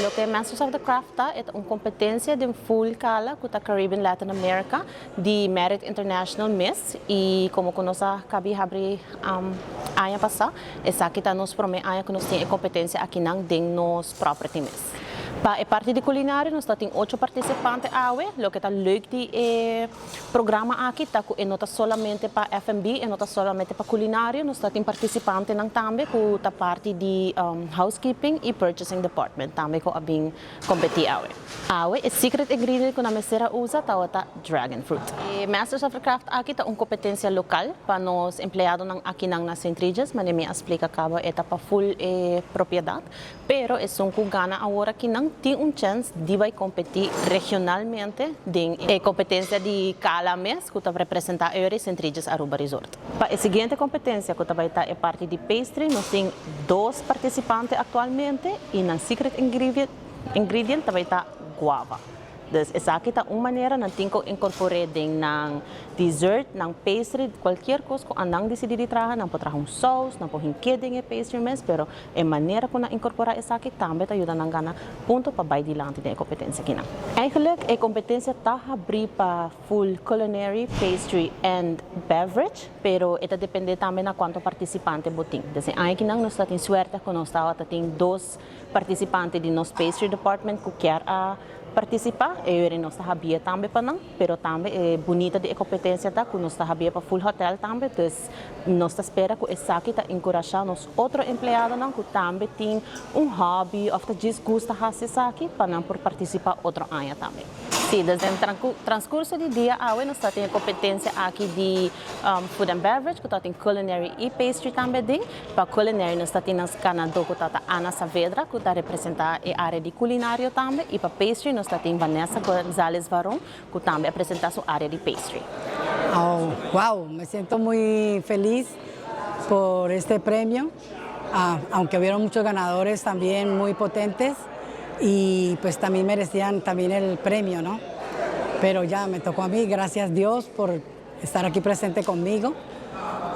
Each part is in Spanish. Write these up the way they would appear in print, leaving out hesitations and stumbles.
Lo que Masters of the Craft es una competencia de full cala con Caribbean Latin America de Merit International Miss y como conoce cabi abri año pasado, esa que nos promete año que nos tiene competencia aquí en nos property Miss. Para a parte de culinária, nós temos 8 participantes hoje, o que está leuk de programa aqui, tá que não está somente para F&B, não está somente para culinária, nós temos participantes também que está parte de housekeeping e purchasing department, também que abing competir hoje. Hoje, o secret ingredient que a mesera usa tá dragon fruit. Masters of the Craft aqui está uma competência local para os empregados aqui nas Centrillas, mas me explica acaba é para full propriedade, pero é um que gana agora que não tem chance de vai competir regionalmente em competência de cada mês que está representar Eure Centrillas Aruba Resort. Para a seguinte competência que vai estar é parte de pastry, nós temos 2 participantes atualmente e na secret ingredient vai estar guava. Então, essa aqui é uma maneira de incorporar na dessert, na pastry, qualquer coisa que não decidir trazer, não pode trazer sauce, não pode incluir pastry, mas a maneira que incorporar essa aqui também ajuda a ganhar ponto para baixo dilante da competência aqui. Eigenlijk, a competência está abrindo para full culinary, pastry and beverage, pero isso depende também de quanto participante botem. Então, aqui nós temos sorte que nós temos 2 participantes de nosso pastry department que querem participar, eu não sabia também para não, pero também é bonita de competência tá, que nós sabia para full hotel também, então nós espera que essa aqui tá encorajar nos outros empregados não que também tem hobby ou que diz gosta de fazer isso aqui para não por participar outro ano também. Sim, desde o transcurso do dia, nós temos competência aqui de food and beverage, que tem culinary e pastry também. Para culinary, nós temos Canadá, que está Ana Saavedra, que está representar a área de culinário também. E para pastry, nós temos Vanessa González Varón, que também representa a sua área de pastry. Oh, wow, me siento muy feliz por este premio, aunque hubieron muchos ganadores también muy potentes. Y pues también merecían también el premio, ¿no? Pero ya me tocó a mí, gracias a Dios por estar aquí presente conmigo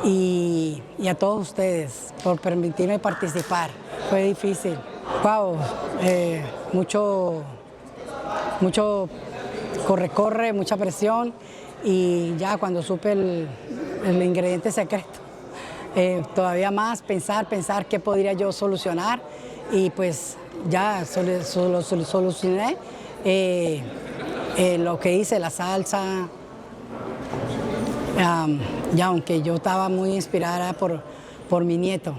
y a todos ustedes por permitirme participar. Fue difícil. Wow, mucho corre, mucha presión y ya cuando supe el ingrediente secreto, todavía más pensar qué podría yo solucionar y pues ya solucioné lo que hice, la salsa, ya aunque yo estaba muy inspirada por mi nieto,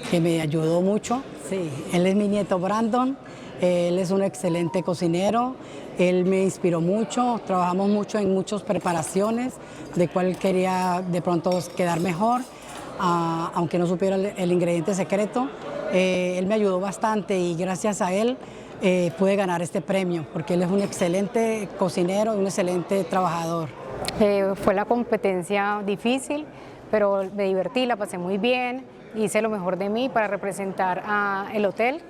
que me ayudó mucho. Sí, él es mi nieto Brandon, él es un excelente cocinero, él me inspiró mucho, trabajamos mucho en muchas preparaciones, de cuál quería de pronto quedar mejor, aunque no supiera el ingrediente secreto. Él me ayudó bastante y gracias a él pude ganar este premio, porque él es un excelente cocinero y un excelente trabajador. Fue la competencia difícil, pero me divertí, la pasé muy bien, hice lo mejor de mí para representar el hotel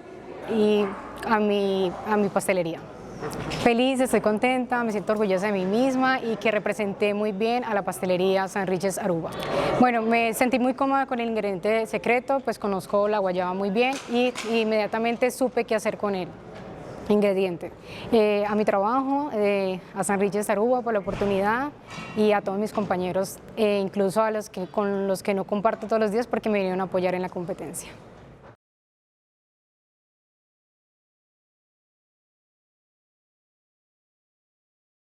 y a mi pastelería. Feliz, estoy contenta, me siento orgullosa de mí misma y que representé muy bien a la pastelería Sunriches Aruba. Bueno, me sentí muy cómoda con el ingrediente secreto, pues conozco la guayaba muy bien y inmediatamente supe qué hacer con el ingrediente. A mi trabajo, a Sunriches Aruba por la oportunidad y a todos mis compañeros, incluso a con los que no comparto todos los días porque me vinieron a apoyar en la competencia.